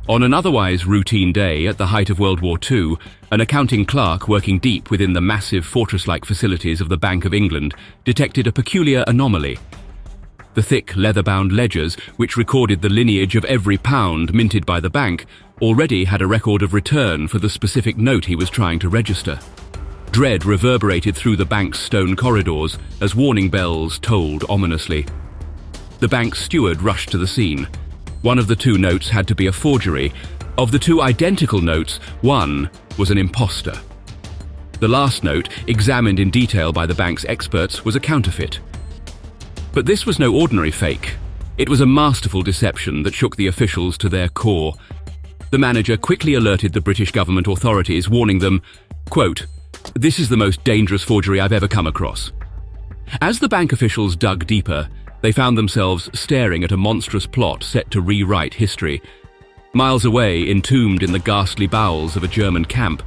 On an otherwise routine day at the height of World War II, an accounting clerk working deep within the massive fortress-like facilities of the Bank of England detected a peculiar anomaly. The thick leather-bound ledgers, which recorded the lineage of every pound minted by the bank, already had a record of return for the specific note he was trying to register. Dread reverberated through the bank's stone corridors as warning bells tolled ominously. The bank's steward rushed to the scene. One of the two notes had to be a forgery. Of the two identical notes, one was an imposter. The last note, examined in detail by the bank's experts, was a counterfeit. But this was no ordinary fake. It was a masterful deception that shook the officials to their core. The manager quickly alerted the British government authorities, warning them, quote, "This is the most dangerous forgery I've ever come across." As the bank officials dug deeper, they found themselves staring at a monstrous plot set to rewrite history. Miles away, entombed in the ghastly bowels of a German camp,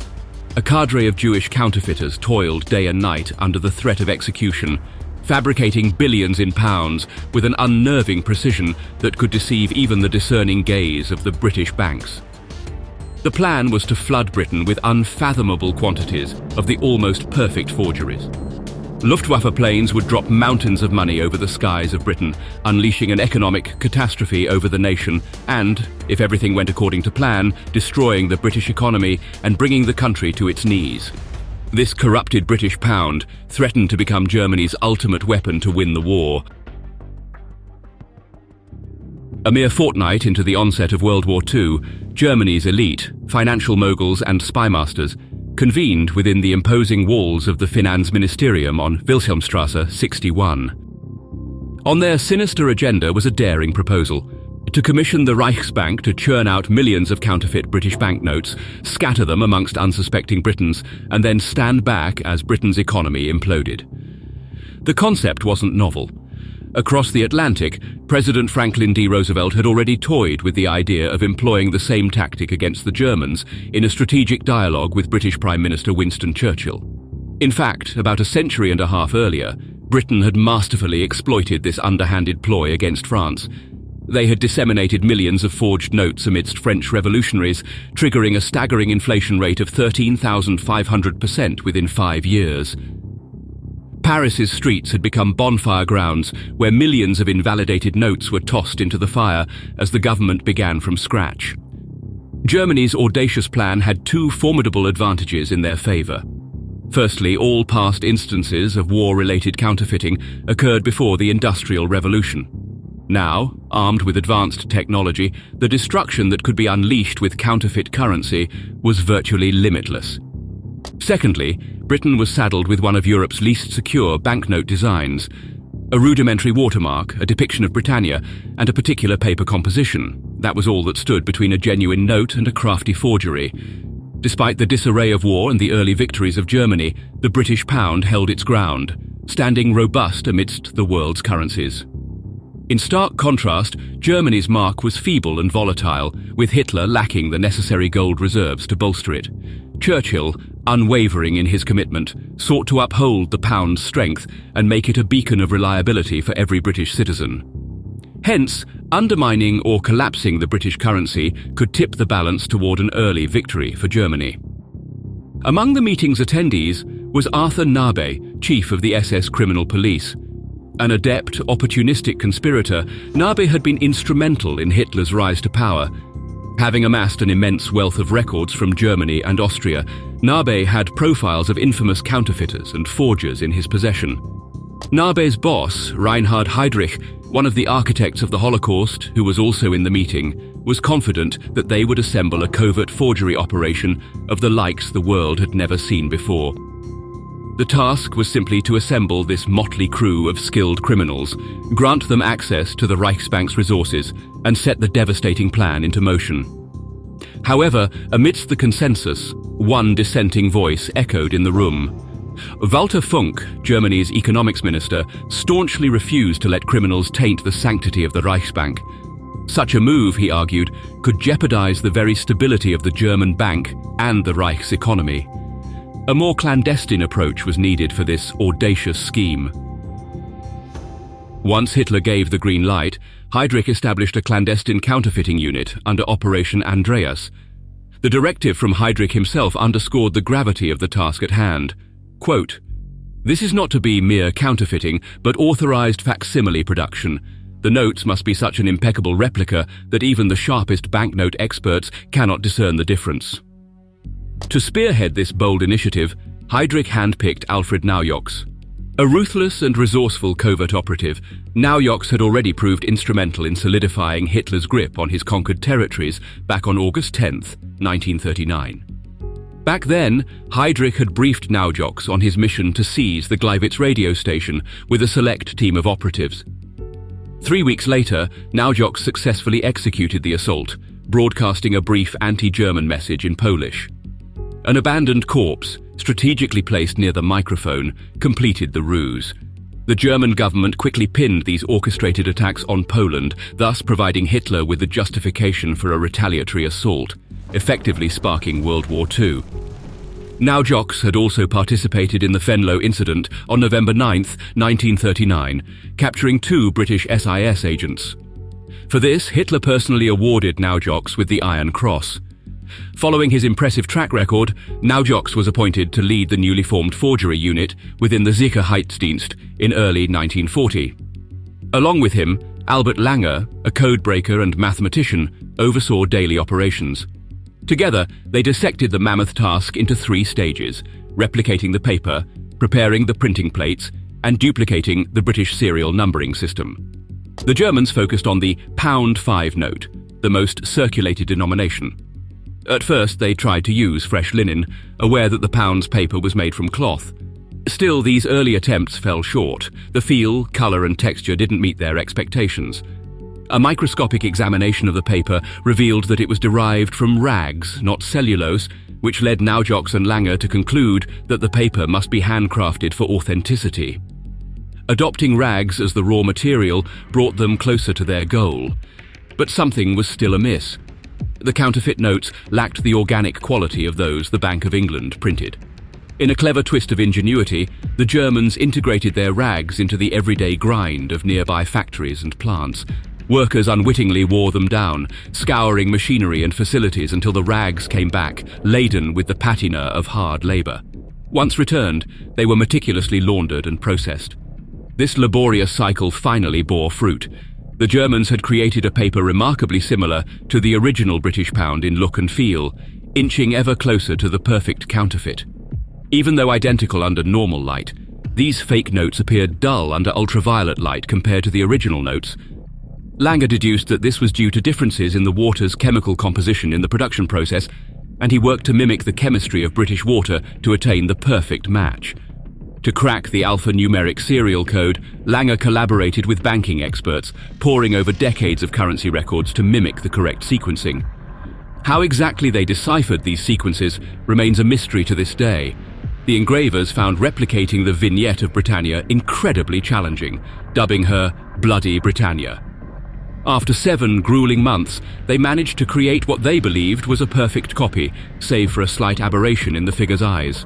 a cadre of Jewish counterfeiters toiled day and night under the threat of execution, fabricating billions in pounds with an unnerving precision that could deceive even the discerning gaze of the British banks. The plan was to flood Britain with unfathomable quantities of the almost perfect forgeries. Luftwaffe planes would drop mountains of money over the skies of Britain, unleashing an economic catastrophe over the nation and, if everything went according to plan, destroying the British economy and bringing the country to its knees. This corrupted British pound threatened to become Germany's ultimate weapon to win the war. A mere fortnight into the onset of World War II, Germany's elite, financial moguls and spymasters, convened within the imposing walls of the Finanzministerium on Wilhelmstrasse 61. On their sinister agenda was a daring proposal: to commission the Reichsbank to churn out millions of counterfeit British banknotes, scatter them amongst unsuspecting Britons, and then stand back as Britain's economy imploded. The concept wasn't novel. Across the Atlantic, President Franklin D. Roosevelt had already toyed with the idea of employing the same tactic against the Germans in a strategic dialogue with British Prime Minister Winston Churchill. In fact, about a century and a half earlier, Britain had masterfully exploited this underhanded ploy against France. They had disseminated millions of forged notes amidst French revolutionaries, triggering a staggering inflation rate of 13,500% within 5 years. Paris's streets had become bonfire grounds where millions of invalidated notes were tossed into the fire as the government began from scratch. Germany's audacious plan had two formidable advantages in their favor. Firstly, all past instances of war-related counterfeiting occurred before the Industrial Revolution. Now, armed with advanced technology, the destruction that could be unleashed with counterfeit currency was virtually limitless. Secondly, Britain was saddled with one of Europe's least secure banknote designs: a rudimentary watermark, a depiction of Britannia, and a particular paper composition. That was all that stood between a genuine note and a crafty forgery. Despite the disarray of war and the early victories of Germany, the British pound held its ground, standing robust amidst the world's currencies. In stark contrast, Germany's mark was feeble and volatile, with Hitler lacking the necessary gold reserves to bolster it. Churchill, unwavering in his commitment, sought to uphold the pound's strength and make it a beacon of reliability for every British citizen. Hence, undermining or collapsing the British currency could tip the balance toward an early victory for Germany. Among the meeting's attendees was Arthur Nabe, chief of the SS Criminal Police. An adept, opportunistic conspirator, Nabe had been instrumental in Hitler's rise to power. Having amassed an immense wealth of records from Germany and Austria, Nabe had profiles of infamous counterfeiters and forgers in his possession. Nabe's boss, Reinhard Heydrich, one of the architects of the Holocaust, who was also in the meeting, was confident that they would assemble a covert forgery operation of the likes the world had never seen before. The task was simply to assemble this motley crew of skilled criminals, grant them access to the Reichsbank's resources, and set the devastating plan into motion. However, amidst the consensus, one dissenting voice echoed in the room. Walter Funk, Germany's economics minister, staunchly refused to let criminals taint the sanctity of the Reichsbank. Such a move, he argued, could jeopardize the very stability of the German bank and the Reich's economy. A more clandestine approach was needed for this audacious scheme. Once Hitler gave the green light, Heydrich established a clandestine counterfeiting unit under Operation Andreas. The directive from Heydrich himself underscored the gravity of the task at hand. Quote, "This is not to be mere counterfeiting, but authorized facsimile production. The notes must be such an impeccable replica that even the sharpest banknote experts cannot discern the difference." To spearhead this bold initiative, Heydrich handpicked Alfred Naujoks. A ruthless and resourceful covert operative, Naujoks had already proved instrumental in solidifying Hitler's grip on his conquered territories back on August 10, 1939. Back then, Heydrich had briefed Naujoks on his mission to seize the Gleiwitz radio station with a select team of operatives. 3 weeks later, Naujoks successfully executed the assault, broadcasting a brief anti-German message in Polish. An abandoned corpse, strategically placed near the microphone, completed the ruse. The German government quickly pinned these orchestrated attacks on Poland, thus providing Hitler with the justification for a retaliatory assault, effectively sparking World War II. Naujoks had also participated in the Venlo incident on November 9, 1939, capturing 2 British SIS agents. For this, Hitler personally awarded Naujoks with the Iron Cross. Following his impressive track record, Naujoks was appointed to lead the newly formed forgery unit within the Sicherheitsdienst in early 1940. Along with him, Albert Langer, a codebreaker and mathematician, oversaw daily operations. Together, they dissected the mammoth task into 3 stages: replicating the paper, preparing the printing plates, and duplicating the British serial numbering system. The Germans focused on the £5 note, the most circulated denomination. At first, they tried to use fresh linen, aware that the pound's paper was made from cloth. Still, these early attempts fell short. The feel, colour and texture didn't meet their expectations. A microscopic examination of the paper revealed that it was derived from rags, not cellulose, which led Naujoks and Langer to conclude that the paper must be handcrafted for authenticity. Adopting rags as the raw material brought them closer to their goal. But something was still amiss. The counterfeit notes lacked the organic quality of those the Bank of England printed. In a clever twist of ingenuity, the Germans integrated their rags into the everyday grind of nearby factories and plants. Workers unwittingly wore them down, scouring machinery and facilities until the rags came back, laden with the patina of hard labor. Once returned, they were meticulously laundered and processed. This laborious cycle finally bore fruit. The Germans had created a paper remarkably similar to the original British pound in look and feel, inching ever closer to the perfect counterfeit. Even though identical under normal light, these fake notes appeared dull under ultraviolet light compared to the original notes. Langer deduced that this was due to differences in the water's chemical composition in the production process, and he worked to mimic the chemistry of British water to attain the perfect match. To crack the alphanumeric serial code, Langer collaborated with banking experts, poring over decades of currency records to mimic the correct sequencing. How exactly they deciphered these sequences remains a mystery to this day. The engravers found replicating the vignette of Britannia incredibly challenging, dubbing her Bloody Britannia. After 7 grueling months, they managed to create what they believed was a perfect copy, save for a slight aberration in the figure's eyes.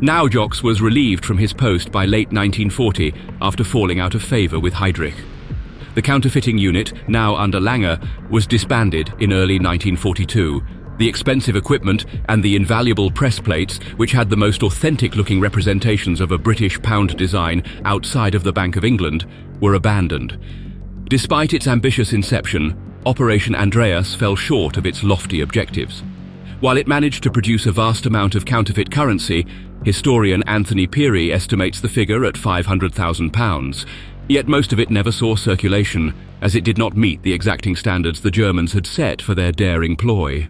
Naujoks was relieved from his post by late 1940 after falling out of favour with Heydrich. The counterfeiting unit, now under Langer, was disbanded in early 1942. The expensive equipment and the invaluable press plates, which had the most authentic-looking representations of a British pound design outside of the Bank of England, were abandoned. Despite its ambitious inception, Operation Andreas fell short of its lofty objectives. While it managed to produce a vast amount of counterfeit currency, historian Anthony Peary estimates the figure at £500,000, yet most of it never saw circulation, as it did not meet the exacting standards the Germans had set for their daring ploy.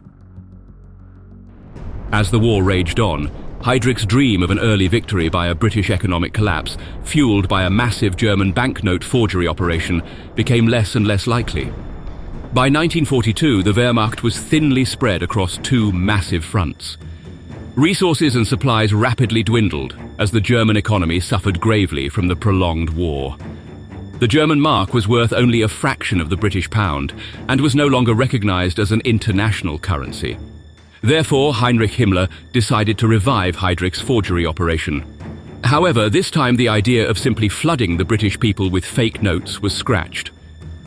As the war raged on, Heydrich's dream of an early victory by a British economic collapse, fueled by a massive German banknote forgery operation, became less and less likely. By 1942, the Wehrmacht was thinly spread across 2 massive fronts. Resources and supplies rapidly dwindled as the German economy suffered gravely from the prolonged war. The German mark was worth only a fraction of the British pound and was no longer recognized as an international currency. Therefore, Heinrich Himmler decided to revive Heydrich's forgery operation. However, this time the idea of simply flooding the British people with fake notes was scratched.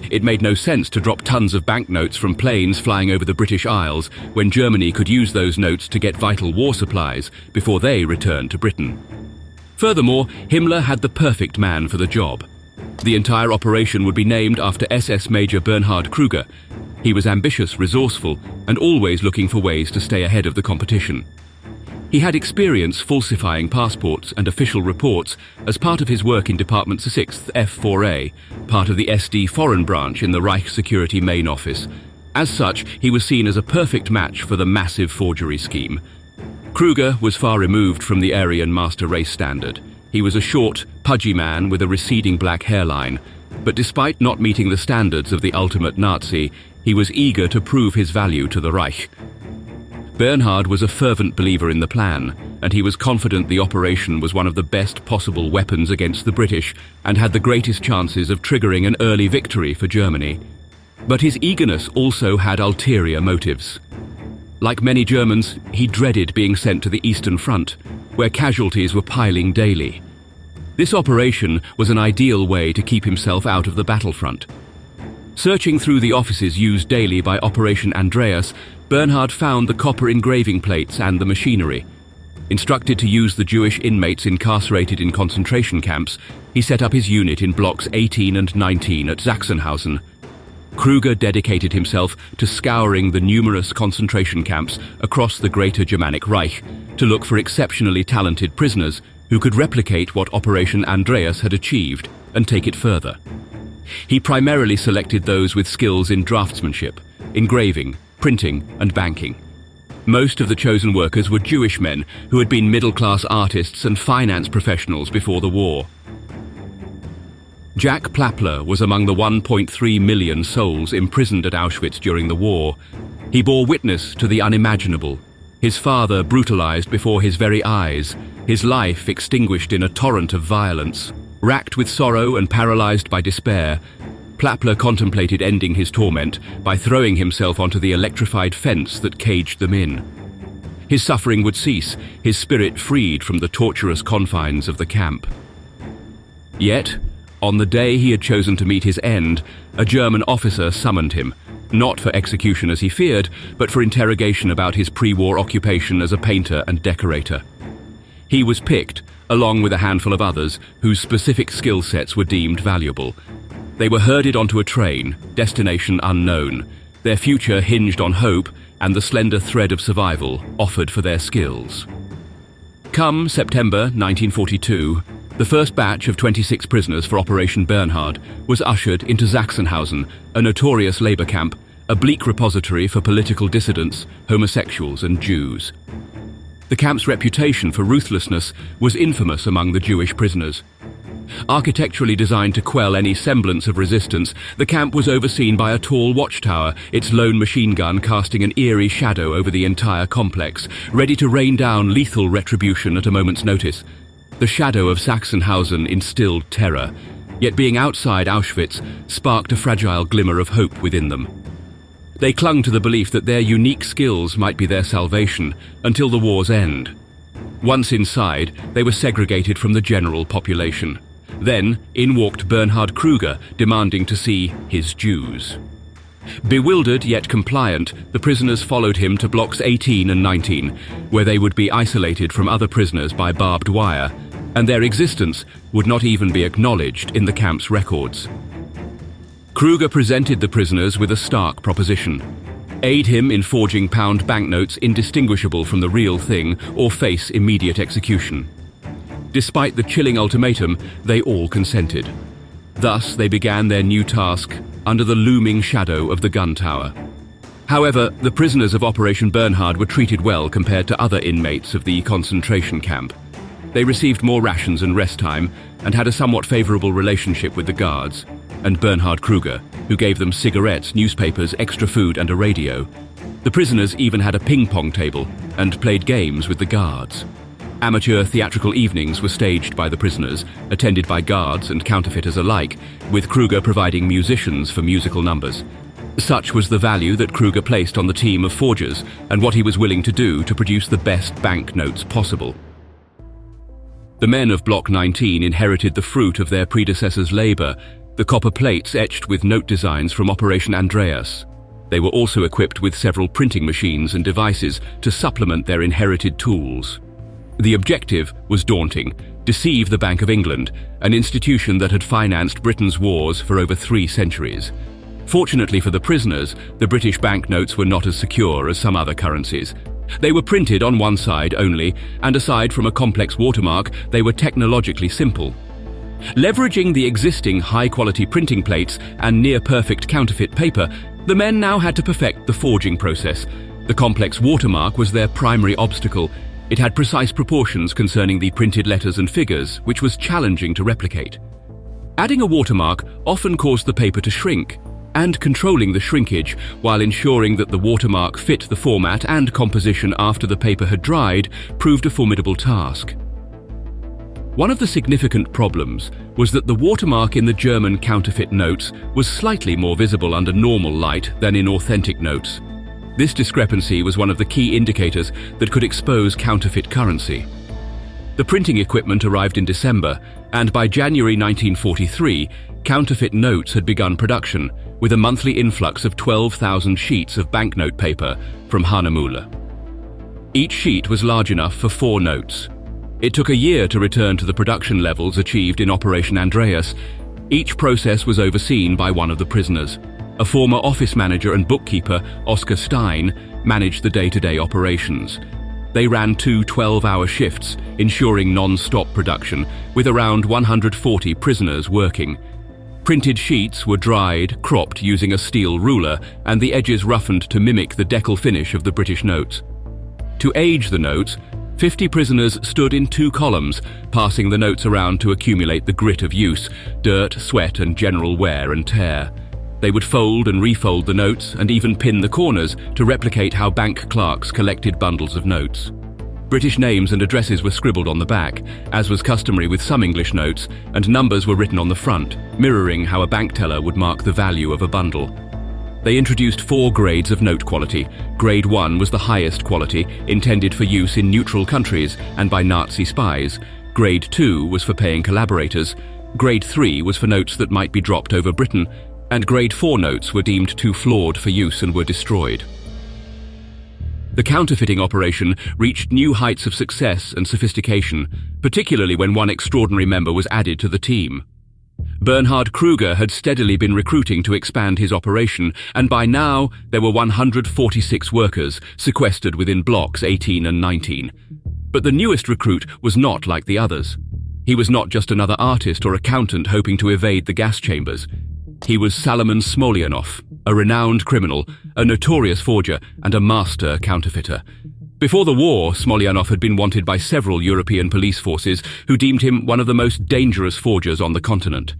It made no sense to drop tons of banknotes from planes flying over the British Isles when Germany could use those notes to get vital war supplies before they returned to Britain. Furthermore, Himmler had the perfect man for the job. The entire operation would be named after SS Major Bernhard Kruger. He was ambitious, resourceful, and always looking for ways to stay ahead of the competition. He had experience falsifying passports and official reports as part of his work in Department 6th F4A, part of the SD Foreign Branch in the Reich Security Main Office. As such, he was seen as a perfect match for the massive forgery scheme. Kruger was far removed from the Aryan master race standard. He was a short, pudgy man with a receding black hairline, but despite not meeting the standards of the ultimate Nazi, he was eager to prove his value to the Reich. Bernhard was a fervent believer in the plan, and he was confident the operation was one of the best possible weapons against the British and had the greatest chances of triggering an early victory for Germany. But his eagerness also had ulterior motives. Like many Germans, he dreaded being sent to the Eastern Front, where casualties were piling daily. This operation was an ideal way to keep himself out of the battlefront. Searching through the offices used daily by Operation Andreas, Bernhard found the copper engraving plates and the machinery. Instructed to use the Jewish inmates incarcerated in concentration camps, he set up his unit in blocks 18 and 19 at Sachsenhausen. Kruger dedicated himself to scouring the numerous concentration camps across the Greater Germanic Reich to look for exceptionally talented prisoners who could replicate what Operation Andreas had achieved and take it further. He primarily selected those with skills in draftsmanship, engraving, printing, and banking. Most of the chosen workers were Jewish men who had been middle-class artists and finance professionals before the war. Jack Plapler was among the 1.3 million souls imprisoned at Auschwitz during the war. He bore witness to the unimaginable. His father brutalized before his very eyes, his life extinguished in a torrent of violence. Racked with sorrow and paralyzed by despair, Plapler contemplated ending his torment by throwing himself onto the electrified fence that caged them in. His suffering would cease, his spirit freed from the torturous confines of the camp. Yet, on the day he had chosen to meet his end, a German officer summoned him, not for execution as he feared, but for interrogation about his pre-war occupation as a painter and decorator. He was picked, along with a handful of others whose specific skill sets were deemed valuable. They were herded onto a train, destination unknown. Their future hinged on hope and the slender thread of survival offered for their skills. Come September 1942, the first batch of 26 prisoners for Operation Bernhard was ushered into Sachsenhausen, a notorious labor camp, a bleak repository for political dissidents, homosexuals, and Jews. The camp's reputation for ruthlessness was infamous among the Jewish prisoners. Architecturally designed to quell any semblance of resistance, the camp was overseen by a tall watchtower, its lone machine gun casting an eerie shadow over the entire complex, ready to rain down lethal retribution at a moment's notice. The shadow of Sachsenhausen instilled terror, yet being outside Auschwitz sparked a fragile glimmer of hope within them. They clung to the belief that their unique skills might be their salvation until the war's end. Once inside, they were segregated from the general population. Then, in walked Bernhard Kruger, demanding to see his Jews. Bewildered yet compliant, the prisoners followed him to blocks 18 and 19, where they would be isolated from other prisoners by barbed wire, and their existence would not even be acknowledged in the camp's records. Kruger presented the prisoners with a stark proposition: aid him in forging pound banknotes indistinguishable from the real thing, or face immediate execution. Despite the chilling ultimatum, they all consented. Thus, they began their new task under the looming shadow of the gun tower. However, the prisoners of Operation Bernhard were treated well compared to other inmates of the concentration camp. They received more rations and rest time and had a somewhat favorable relationship with the guards and Bernhard Kruger, who gave them cigarettes, newspapers, extra food, and a radio. The prisoners even had a ping-pong table and played games with the guards. Amateur theatrical evenings were staged by the prisoners, attended by guards and counterfeiters alike, with Kruger providing musicians for musical numbers. Such was the value that Kruger placed on the team of forgers and what he was willing to do to produce the best banknotes possible. The men of Block 19 inherited the fruit of their predecessors' labor, the copper plates etched with note designs from Operation Andreas. They were also equipped with several printing machines and devices to supplement their inherited tools. The objective was daunting: deceive the Bank of England, an institution that had financed Britain's wars for over 3 centuries. Fortunately for the prisoners, the British banknotes were not as secure as some other currencies. They were printed on one side only, and aside from a complex watermark, they were technologically simple. Leveraging the existing high-quality printing plates and near-perfect counterfeit paper, the men now had to perfect the forging process. The complex watermark was their primary obstacle. It had precise proportions concerning the printed letters and figures, which was challenging to replicate. Adding a watermark often caused the paper to shrink, and controlling the shrinkage while ensuring that the watermark fit the format and composition after the paper had dried proved a formidable task. One of the significant problems was that the watermark in the German counterfeit notes was slightly more visible under normal light than in authentic notes. This discrepancy was one of the key indicators that could expose counterfeit currency. The printing equipment arrived in December, and by January 1943, counterfeit notes had begun production, with a monthly influx of 12,000 sheets of banknote paper from Hanemühle. Each sheet was large enough for 4 notes. It took a year to return to the production levels achieved in Operation Andreas. Each process was overseen by one of the prisoners. A former office manager and bookkeeper, Oskar Stein, managed the day-to-day operations. They ran 2 12-hour shifts, ensuring non-stop production, with around 140 prisoners working. Printed sheets were dried, cropped using a steel ruler, and the edges roughened to mimic the decal finish of the British notes. To age the notes, 50 prisoners stood in 2 columns, passing the notes around to accumulate the grit of use, dirt, sweat, and general wear and tear. They would fold and refold the notes and even pin the corners to replicate how bank clerks collected bundles of notes. British names and addresses were scribbled on the back, as was customary with some English notes, and numbers were written on the front, mirroring how a bank teller would mark the value of a bundle. They introduced 4 grades of note quality. Grade 1 was the highest quality, intended for use in neutral countries and by Nazi spies. Grade 2 was for paying collaborators. Grade 3 was for notes that might be dropped over Britain, and Grade 4 notes were deemed too flawed for use and were destroyed. The counterfeiting operation reached new heights of success and sophistication, particularly when one extraordinary member was added to the team. Bernhard Kruger had steadily been recruiting to expand his operation, and by now there were 146 workers sequestered within blocks 18 and 19. But the newest recruit was not like the others. He was not just another artist or accountant hoping to evade the gas chambers. He was Salomon Smolyanov, a renowned criminal, a notorious forger, and a master counterfeiter. Before the war, Smolyanov had been wanted by several European police forces who deemed him one of the most dangerous forgers on the continent.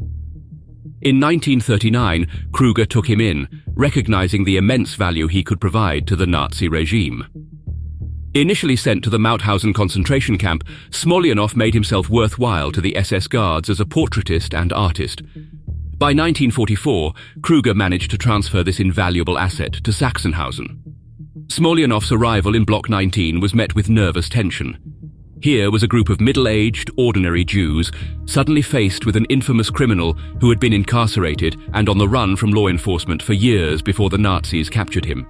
In 1939, Kruger took him in, recognizing the immense value he could provide to the Nazi regime. Initially sent to the Mauthausen concentration camp, Smolyanov made himself worthwhile to the SS guards as a portraitist and artist. By 1944, Kruger managed to transfer this invaluable asset to Sachsenhausen. Smolyanov's arrival in Block 19 was met with nervous tension. Here was a group of middle-aged, ordinary Jews, suddenly faced with an infamous criminal who had been incarcerated and on the run from law enforcement for years before the Nazis captured him.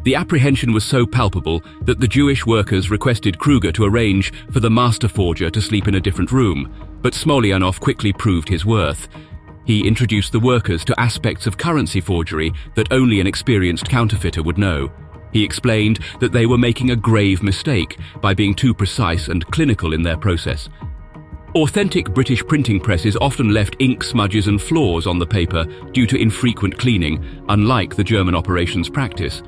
The apprehension was so palpable that the Jewish workers requested Kruger to arrange for the master forger to sleep in a different room, but Smolyanov quickly proved his worth. He introduced the workers to aspects of currency forgery that only an experienced counterfeiter would know. He explained that they were making a grave mistake by being too precise and clinical in their process. Authentic British printing presses often left ink smudges and flaws on the paper due to infrequent cleaning, unlike the German operations practice.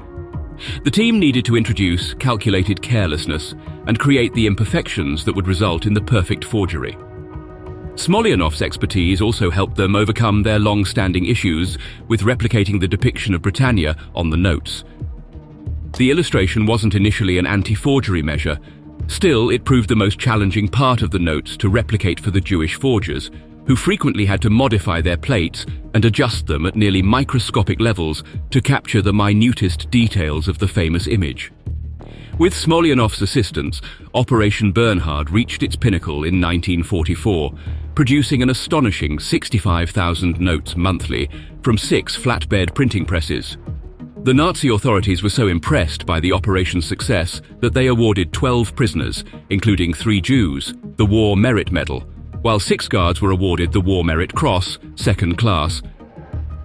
The team needed to introduce calculated carelessness and create the imperfections that would result in the perfect forgery. Smolyanov's expertise also helped them overcome their long-standing issues with replicating the depiction of Britannia on the notes. The illustration wasn't initially an anti-forgery measure. Still, it proved the most challenging part of the notes to replicate for the Jewish forgers, who frequently had to modify their plates and adjust them at nearly microscopic levels to capture the minutest details of the famous image. With Smolyanov's assistance, Operation Bernhard reached its pinnacle in 1944, producing an astonishing 65,000 notes monthly from 6 flatbed printing presses. The Nazi authorities were so impressed by the operation's success that they awarded 12 prisoners, including 3 Jews, the War Merit Medal, while 6 guards were awarded the War Merit Cross, second class.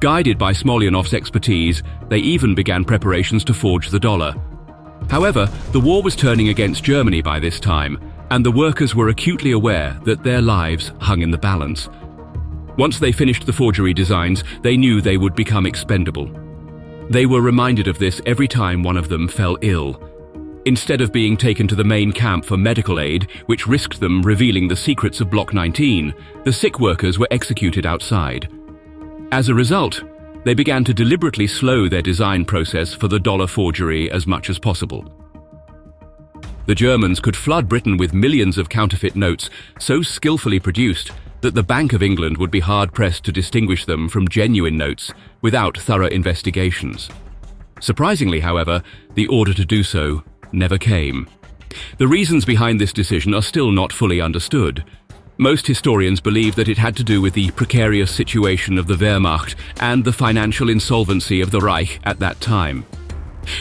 Guided by Smolyanov's expertise, they even began preparations to forge the dollar. However, the war was turning against Germany by this time, and the workers were acutely aware that their lives hung in the balance. Once they finished the forgery designs, they knew they would become expendable. They were reminded of this every time one of them fell ill. Instead of being taken to the main camp for medical aid, which risked them revealing the secrets of Block 19, the sick workers were executed outside. As a result, they began to deliberately slow their design process for the dollar forgery as much as possible. The Germans could flood Britain with millions of counterfeit notes so skillfully produced that the Bank of England would be hard-pressed to distinguish them from genuine notes without thorough investigations. Surprisingly, however, the order to do so never came. The reasons behind this decision are still not fully understood. Most historians believe that it had to do with the precarious situation of the Wehrmacht and the financial insolvency of the Reich at that time.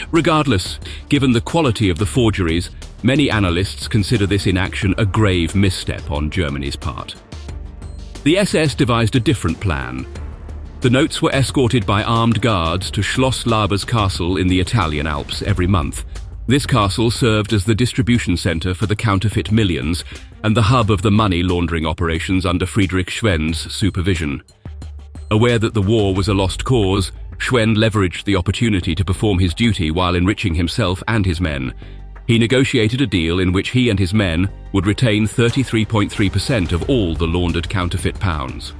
Regardless, given the quality of the forgeries, many analysts consider this inaction a grave misstep on Germany's part. The SS devised a different plan. The notes were escorted by armed guards to Schloss Laber's castle in the Italian Alps every month. This castle served as the distribution center for the counterfeit millions and the hub of the money laundering operations under Friedrich Schwend's supervision. Aware that the war was a lost cause, Schwend leveraged the opportunity to perform his duty while enriching himself and his men. He negotiated a deal in which he and his men would retain 33.3% of all the laundered counterfeit pounds.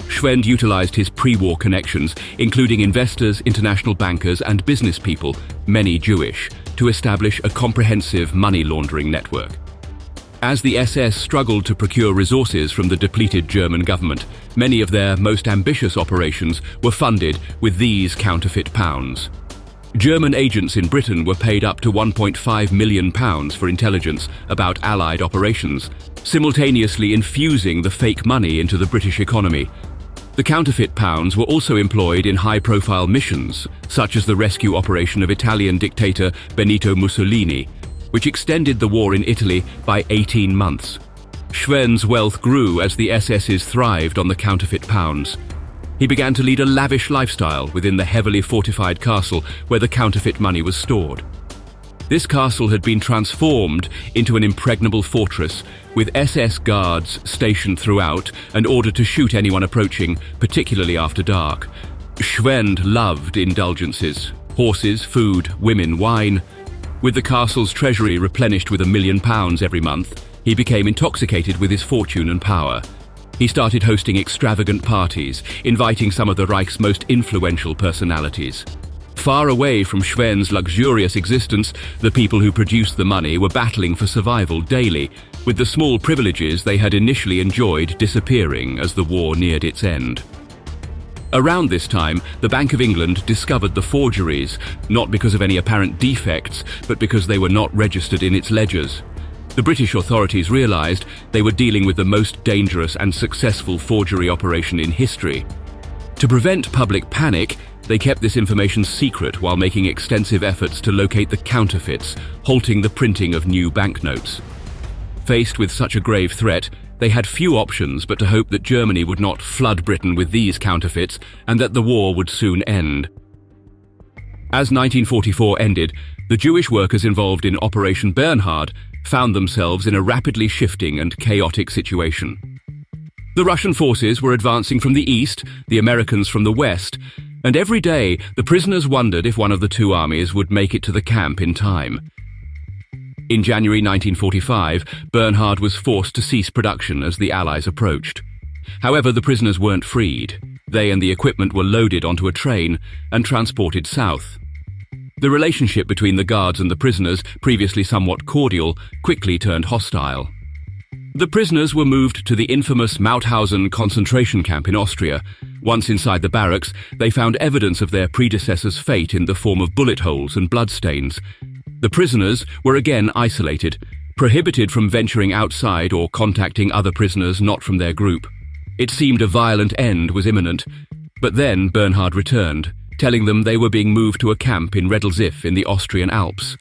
Schwend utilized his pre-war connections, including investors, international bankers, and business people, many Jewish, to establish a comprehensive money laundering network. As the SS struggled to procure resources from the depleted German government, many of their most ambitious operations were funded with these counterfeit pounds. German agents in Britain were paid up to £1.5 million for intelligence about Allied operations, simultaneously infusing the fake money into the British economy. The counterfeit pounds were also employed in high-profile missions, such as the rescue operation of Italian dictator Benito Mussolini, which extended the war in Italy by 18 months. Schwend's wealth grew as the SS's thrived on the counterfeit pounds. He began to lead a lavish lifestyle within the heavily fortified castle where the counterfeit money was stored. This castle had been transformed into an impregnable fortress, with SS guards stationed throughout and ordered to shoot anyone approaching, particularly after dark. Schwend loved indulgences: horses, food, women, wine. With the castle's treasury replenished with £1 million every month, he became intoxicated with his fortune and power. He started hosting extravagant parties, inviting some of the Reich's most influential personalities. Far away from Schwend's luxurious existence, the people who produced the money were battling for survival daily, with the small privileges they had initially enjoyed disappearing as the war neared its end. Around this time, the Bank of England discovered the forgeries, not because of any apparent defects, but because they were not registered in its ledgers. The British authorities realized they were dealing with the most dangerous and successful forgery operation in history. To prevent public panic, they kept this information secret while making extensive efforts to locate the counterfeits, halting the printing of new banknotes. Faced with such a grave threat, they had few options but to hope that Germany would not flood Britain with these counterfeits and that the war would soon end. As 1944 ended, the Jewish workers involved in Operation Bernhard found themselves in a rapidly shifting and chaotic situation. The Russian forces were advancing from the east, the Americans from the west, and every day the prisoners wondered if one of the two armies would make it to the camp in time. In January 1945, Bernhard was forced to cease production as the Allies approached. However, the prisoners weren't freed. They and the equipment were loaded onto a train and transported south. The relationship between the guards and the prisoners, previously somewhat cordial, quickly turned hostile. The prisoners were moved to the infamous Mauthausen concentration camp in Austria. Once inside the barracks, they found evidence of their predecessors' fate in the form of bullet holes and bloodstains. The prisoners were again isolated, prohibited from venturing outside or contacting other prisoners not from their group. It seemed a violent end was imminent, but then Bernhard returned, telling them they were being moved to a camp in Redlzif in the Austrian Alps.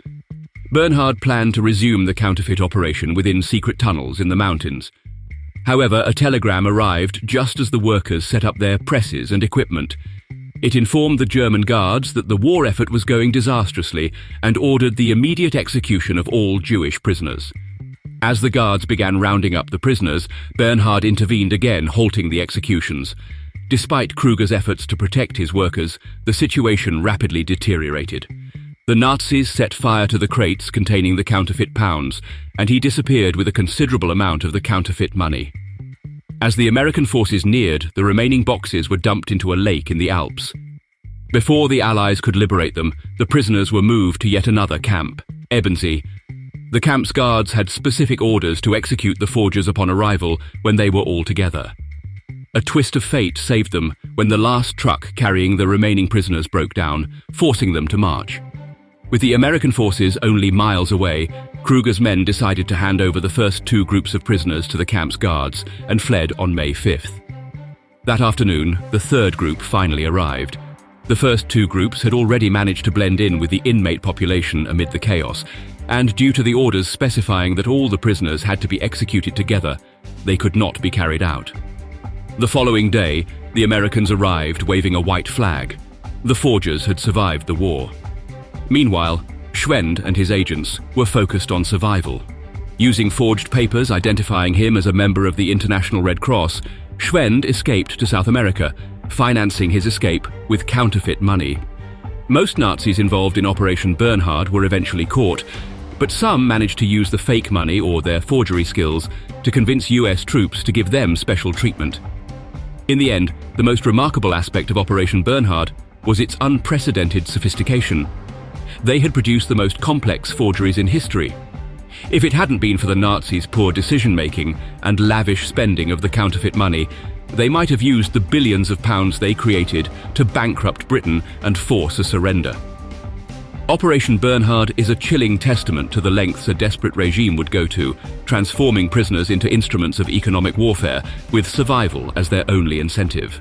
Bernhard planned to resume the counterfeit operation within secret tunnels in the mountains. However, a telegram arrived just as the workers set up their presses and equipment. It informed the German guards that the war effort was going disastrously and ordered the immediate execution of all Jewish prisoners. As the guards began rounding up the prisoners, Bernhard intervened again, halting the executions. Despite Kruger's efforts to protect his workers, the situation rapidly deteriorated. The Nazis set fire to the crates containing the counterfeit pounds, and he disappeared with a considerable amount of the counterfeit money. As the American forces neared, the remaining boxes were dumped into a lake in the Alps. Before the Allies could liberate them, the prisoners were moved to yet another camp, Ebensee. The camp's guards had specific orders to execute the forgers upon arrival when they were all together. A twist of fate saved them when the last truck carrying the remaining prisoners broke down, forcing them to march. With the American forces only miles away, Kruger's men decided to hand over the first two groups of prisoners to the camp's guards and fled on May 5th. That afternoon, the third group finally arrived. The first two groups had already managed to blend in with the inmate population amid the chaos, and due to the orders specifying that all the prisoners had to be executed together, they could not be carried out. The following day, the Americans arrived waving a white flag. The forgers had survived the war. Meanwhile, Schwend and his agents were focused on survival. Using forged papers identifying him as a member of the International Red Cross, Schwend escaped to South America, financing his escape with counterfeit money. Most Nazis involved in Operation Bernhard were eventually caught, but some managed to use the fake money or their forgery skills to convince US troops to give them special treatment. In the end, the most remarkable aspect of Operation Bernhard was its unprecedented sophistication. They had produced the most complex forgeries in history. If it hadn't been for the Nazis' poor decision-making and lavish spending of the counterfeit money, they might have used the billions of pounds they created to bankrupt Britain and force a surrender. Operation Bernhard is a chilling testament to the lengths a desperate regime would go to, transforming prisoners into instruments of economic warfare with survival as their only incentive.